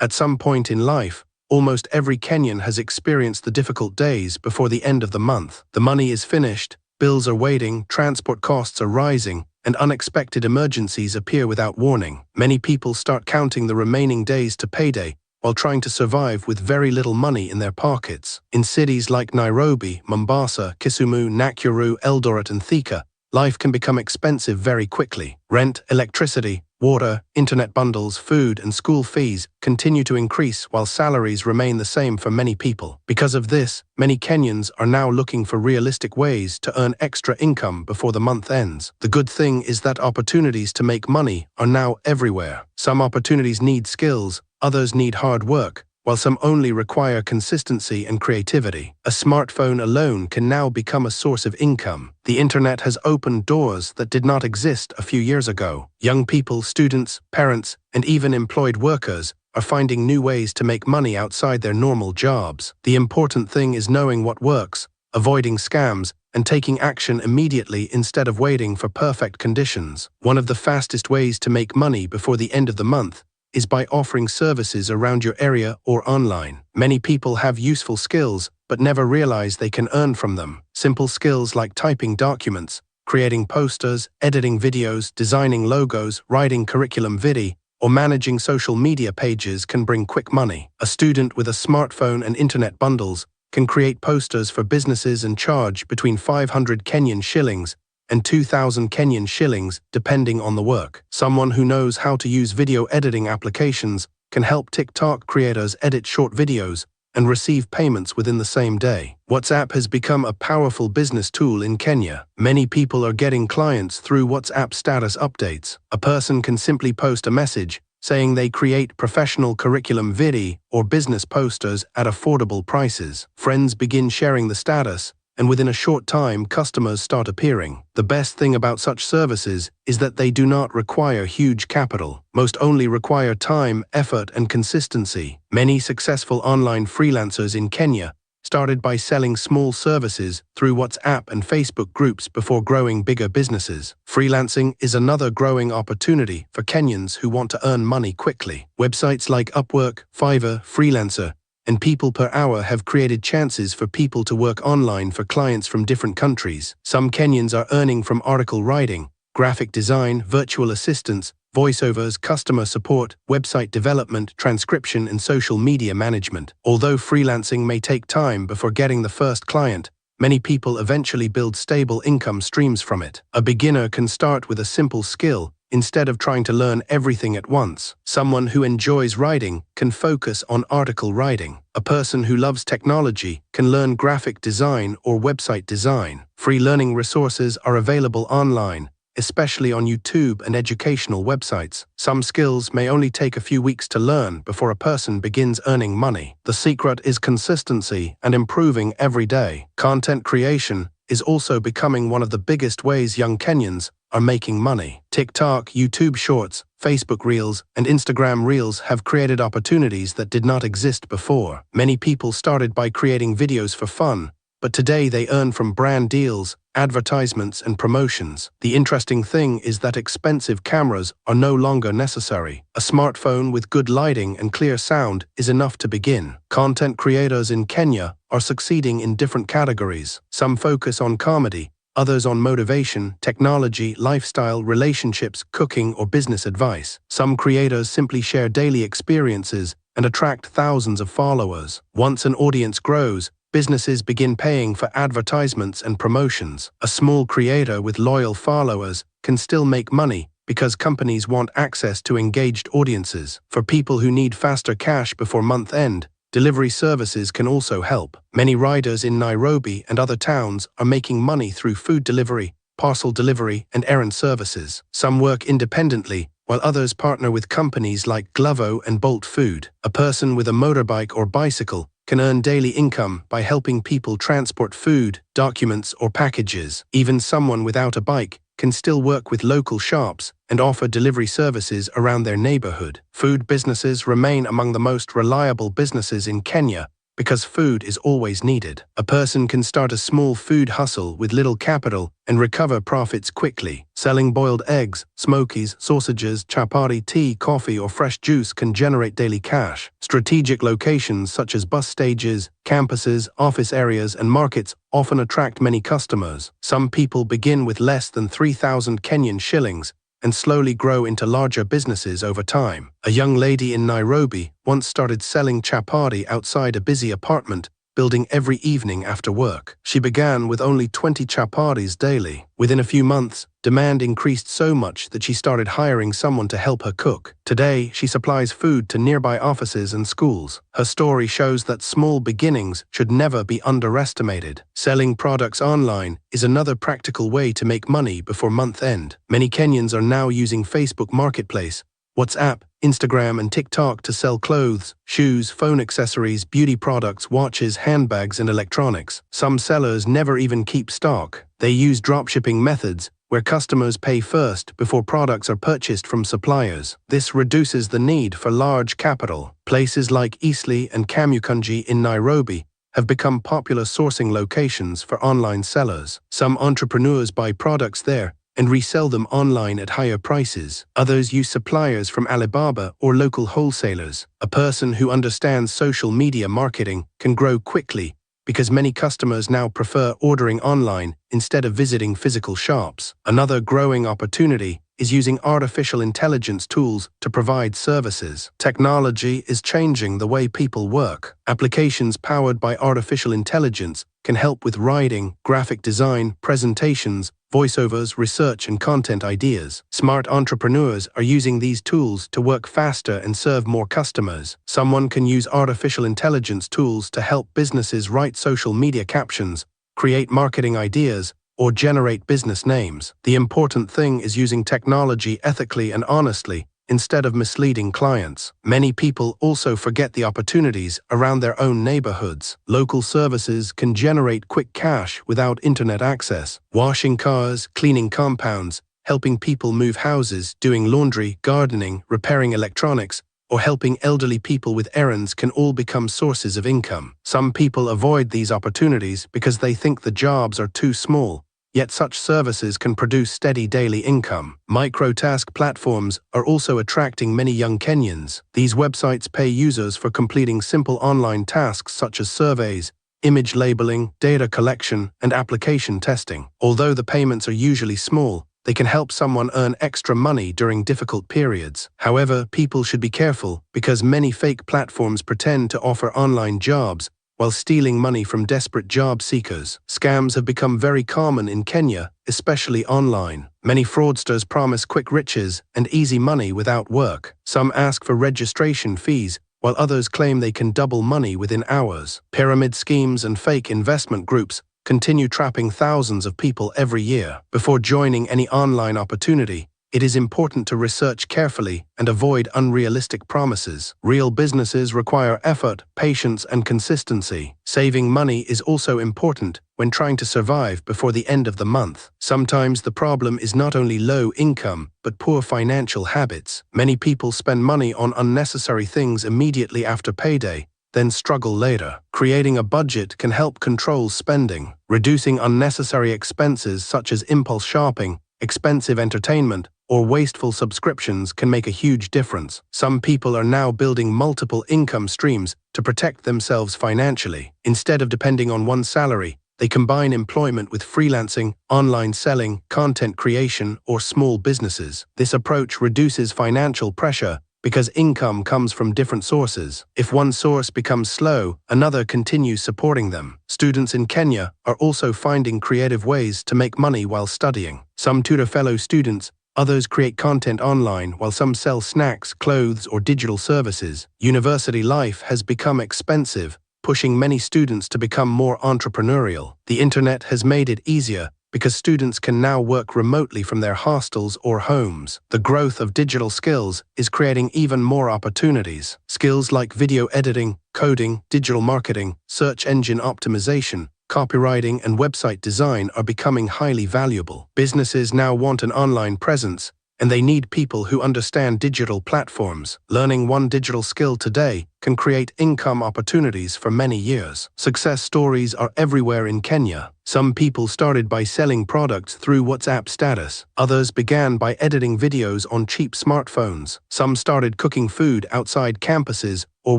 At some point in life, almost every Kenyan has experienced the difficult days before the end of the month. The money is finished, bills are waiting, transport costs are rising, and unexpected emergencies appear without warning. Many people start counting the remaining days to payday while trying to survive with very little money in their pockets. In cities like Nairobi, Mombasa, Kisumu, Nakuru, Eldoret, and Thika, life can become expensive very quickly. Rent, electricity, water, internet bundles, food, and school fees continue to increase while salaries remain the same for many people. Because of this, many Kenyans are now looking for realistic ways to earn extra income before the month ends. The good thing is that opportunities to make money are now everywhere. Some opportunities need skills, others need hard work, while some only require consistency and creativity. A smartphone alone can now become a source of income. The internet has opened doors that did not exist a few years ago. Young people, students, parents, and even employed workers are finding new ways to make money outside their normal jobs. The important thing is knowing what works, avoiding scams, and taking action immediately instead of waiting for perfect conditions. One of the fastest ways to make money before the end of the month is by offering services around your area or online. Many people have useful skills, but never realize they can earn from them. Simple skills like typing documents, creating posters, editing videos, designing logos, writing curriculum vitae, or managing social media pages can bring quick money. A student with a smartphone and internet bundles can create posters for businesses and charge between 500 Kenyan shillings and 2,000 Kenyan shillings, depending on the work. Someone who knows how to use video editing applications can help TikTok creators edit short videos and receive payments within the same day. WhatsApp has become a powerful business tool in Kenya. Many people are getting clients through WhatsApp status updates. A person can simply post a message saying they create professional curriculum vitae or business posters at affordable prices. Friends begin sharing the status, and within a short time, customers start appearing. The best thing about such services is that they do not require huge capital. Most only require time, effort, and consistency. Many successful online freelancers in Kenya started by selling small services through WhatsApp and Facebook groups before growing bigger businesses. Freelancing is another growing opportunity for Kenyans who want to earn money quickly. Websites like Upwork, Fiverr, Freelancer, and People Per Hour have created chances for people to work online for clients from different countries. Some Kenyans are earning from article writing, graphic design, virtual assistants, voiceovers, customer support, website development, transcription, and social media management. Although freelancing may take time before getting the first client, many people eventually build stable income streams from it. A beginner can start with a simple skill instead of trying to learn everything at once. Someone who enjoys writing can focus on article writing. A person who loves technology can learn graphic design or website design. Free learning resources are available online, especially on YouTube and educational websites. Some skills may only take a few weeks to learn before a person begins earning money. The secret is consistency and improving every day. Content creation is also becoming one of the biggest ways young Kenyans are making money. TikTok, YouTube Shorts, Facebook Reels, and Instagram Reels have created opportunities that did not exist before. Many people started by creating videos for fun, but today they earn from brand deals, advertisements, and promotions. The interesting thing is that expensive cameras are no longer necessary. A smartphone with good lighting and clear sound is enough to begin. Content creators in Kenya are succeeding in different categories. Some focus on comedy, others on motivation, technology, lifestyle, relationships, cooking, or business advice. Some creators simply share daily experiences and attract thousands of followers. Once an audience grows, businesses begin paying for advertisements and promotions. A small creator with loyal followers can still make money because companies want access to engaged audiences. For people who need faster cash before month end, delivery services can also help. Many riders in Nairobi and other towns are making money through food delivery, parcel delivery, and errand services. Some work independently, while others partner with companies like Glovo and Bolt Food. A person with a motorbike or bicycle can earn daily income by helping people transport food, documents, or packages. Even someone without a bike can still work with local shops and offer delivery services around their neighborhood. Food businesses remain among the most reliable businesses in Kenya because food is always needed. A person can start a small food hustle with little capital and recover profits quickly. Selling boiled eggs, smokies, sausages, chapati, tea, coffee, or fresh juice can generate daily cash. Strategic locations such as bus stages, campuses, office areas, and markets often attract many customers. Some people begin with less than 3,000 Kenyan shillings and slowly grow into larger businesses over time. A young lady in Nairobi once started selling chapati outside a busy apartment building every evening after work. She began with only 20 chapatis daily. Within a few months, demand increased so much that she started hiring someone to help her cook. Today, she supplies food to nearby offices and schools. Her story shows that small beginnings should never be underestimated. Selling products online is another practical way to make money before month end. Many Kenyans are now using Facebook Marketplace, WhatsApp, Instagram, and TikTok to sell clothes, shoes, phone accessories, beauty products, watches, handbags, and electronics. Some sellers never even keep stock. They use dropshipping methods where customers pay first before products are purchased from suppliers. This reduces the need for large capital. Places like Eastleigh and Kamukunji in Nairobi have become popular sourcing locations for online sellers. Some entrepreneurs buy products there and resell them online at higher prices. Others use suppliers from Alibaba or local wholesalers. A person who understands social media marketing can grow quickly because many customers now prefer ordering online instead of visiting physical shops. Another growing opportunity is using artificial intelligence tools to provide services. Technology is changing the way people work. Applications powered by artificial intelligence can help with writing, graphic design, presentations, voiceovers, research, and content ideas. Smart entrepreneurs are using these tools to work faster and serve more customers. Someone can use artificial intelligence tools to help businesses write social media captions, create marketing ideas, or generate business names. The important thing is using technology ethically and honestly instead of misleading clients. Many people also forget the opportunities around their own neighborhoods. Local services can generate quick cash without internet access. Washing cars, cleaning compounds, helping people move houses, doing laundry, gardening, repairing electronics, or helping elderly people with errands can all become sources of income. Some people avoid these opportunities because they think the jobs are too small. Yet such services can produce steady daily income. Microtask platforms are also attracting many young Kenyans. These websites pay users for completing simple online tasks such as surveys, image labeling, data collection, and application testing. Although the payments are usually small, they can help someone earn extra money during difficult periods. However, people should be careful because many fake platforms pretend to offer online jobs while stealing money from desperate job seekers. Scams have become very common in Kenya, especially online. Many fraudsters promise quick riches and easy money without work. Some ask for registration fees, while others claim they can double money within hours. Pyramid schemes and fake investment groups continue trapping thousands of people every year. Before joining any online opportunity, it is important to research carefully and avoid unrealistic promises. Real businesses require effort, patience, and consistency. Saving money is also important when trying to survive before the end of the month. Sometimes the problem is not only low income, but poor financial habits. Many people spend money on unnecessary things immediately after payday, then struggle later. Creating a budget can help control spending. Reducing unnecessary expenses such as impulse shopping, expensive entertainment, or wasteful subscriptions can make a huge difference. Some people are now building multiple income streams to protect themselves financially. Instead of depending on one salary, they combine employment with freelancing, online selling, content creation, or small businesses. This approach reduces financial pressure because income comes from different sources. If one source becomes slow, another continues supporting them. Students in Kenya are also finding creative ways to make money while studying. Some tutor fellow students, others create content online, while some sell snacks, clothes, or digital services. University life has become expensive, pushing many students to become more entrepreneurial. The internet has made it easier because students can now work remotely from their hostels or homes. The growth of digital skills is creating even more opportunities. Skills like video editing, coding, digital marketing, search engine optimization, copywriting, and website design are becoming highly valuable. Businesses now want an online presence and they need people who understand digital platforms. Learning one digital skill today can create income opportunities for many years. Success stories are everywhere in Kenya. Some people started by selling products through WhatsApp status. Others began by editing videos on cheap smartphones. Some started cooking food outside campuses or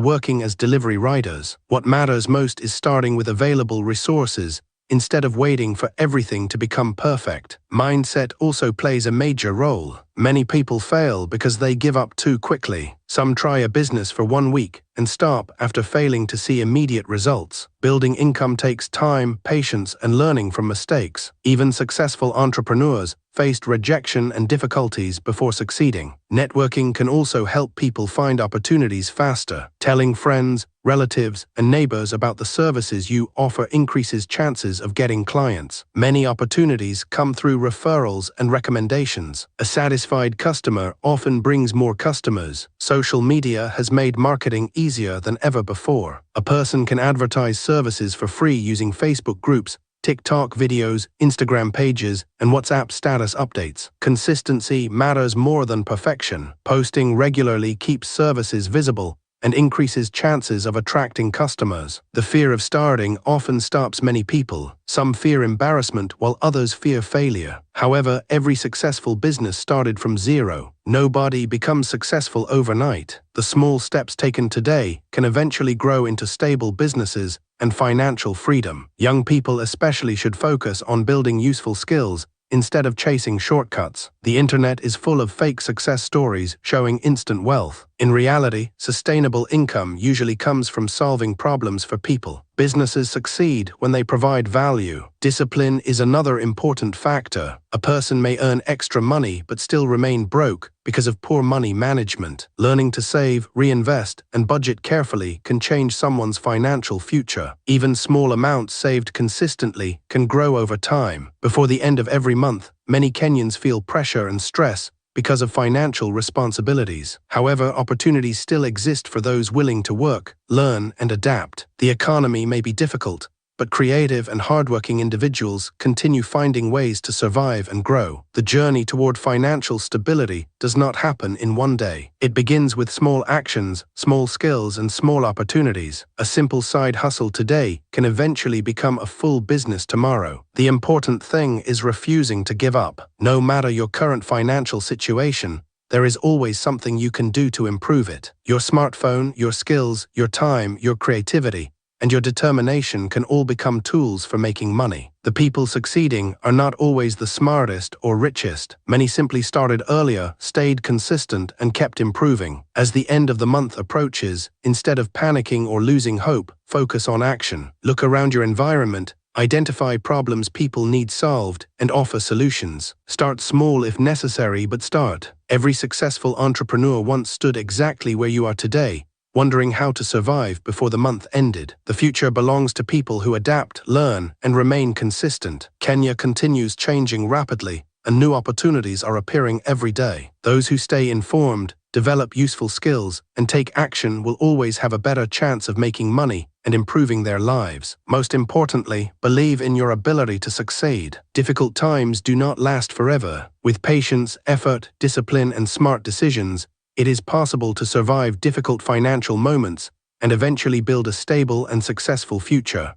working as delivery riders. What matters most is starting with available resources instead of waiting for everything to become perfect. Mindset also plays a major role. Many people fail because they give up too quickly. Some try a business for 1 week and stop after failing to see immediate results. Building income takes time, patience, and learning from mistakes. Even successful entrepreneurs faced rejection and difficulties before succeeding. Networking can also help people find opportunities faster. Telling friends, relatives, and neighbors about the services you offer increases chances of getting clients. Many opportunities come through referrals and recommendations. A satisfied customer often brings more customers. Social media has made marketing easier than ever before. A person can advertise services for free using Facebook groups, TikTok videos, Instagram pages, and WhatsApp status updates. Consistency matters more than perfection. Posting regularly keeps services visible and increases chances of attracting customers. The fear of starting often stops many people. Some fear embarrassment while others fear failure. However, every successful business started from zero. Nobody becomes successful overnight. The small steps taken today can eventually grow into stable businesses and financial freedom. Young people especially should focus on building useful skills instead of chasing shortcuts. The internet is full of fake success stories showing instant wealth. In reality, sustainable income usually comes from solving problems for people. Businesses succeed when they provide value. Discipline is another important factor. A person may earn extra money but still remain broke because of poor money management. Learning to save, reinvest, and budget carefully can change someone's financial future. Even small amounts saved consistently can grow over time. Before the end of every month, many Kenyans feel pressure and stress because of financial responsibilities. However, opportunities still exist for those willing to work, learn, and adapt. The economy may be difficult, but creative and hardworking individuals continue finding ways to survive and grow. The journey toward financial stability does not happen in one day. It begins with small actions, small skills, and small opportunities. A simple side hustle today can eventually become a full business tomorrow. The important thing is refusing to give up. No matter your current financial situation, there is always something you can do to improve it. Your smartphone, your skills, your time, your creativity, and your determination can all become tools for making money. The people succeeding are not always the smartest or richest. Many simply started earlier, stayed consistent, and kept improving. As the end of the month approaches, instead of panicking or losing hope, focus on action. Look around your environment, identify problems people need solved, and offer solutions. Start small if necessary, but start. Every successful entrepreneur once stood exactly where you are today, wondering how to survive before the month ended. The future belongs to people who adapt, learn, and remain consistent. Kenya continues changing rapidly, and new opportunities are appearing every day. Those who stay informed, develop useful skills, and take action will always have a better chance of making money and improving their lives. Most importantly, believe in your ability to succeed. Difficult times do not last forever. With patience, effort, discipline, and smart decisions, it is possible to survive difficult financial moments and eventually build a stable and successful future.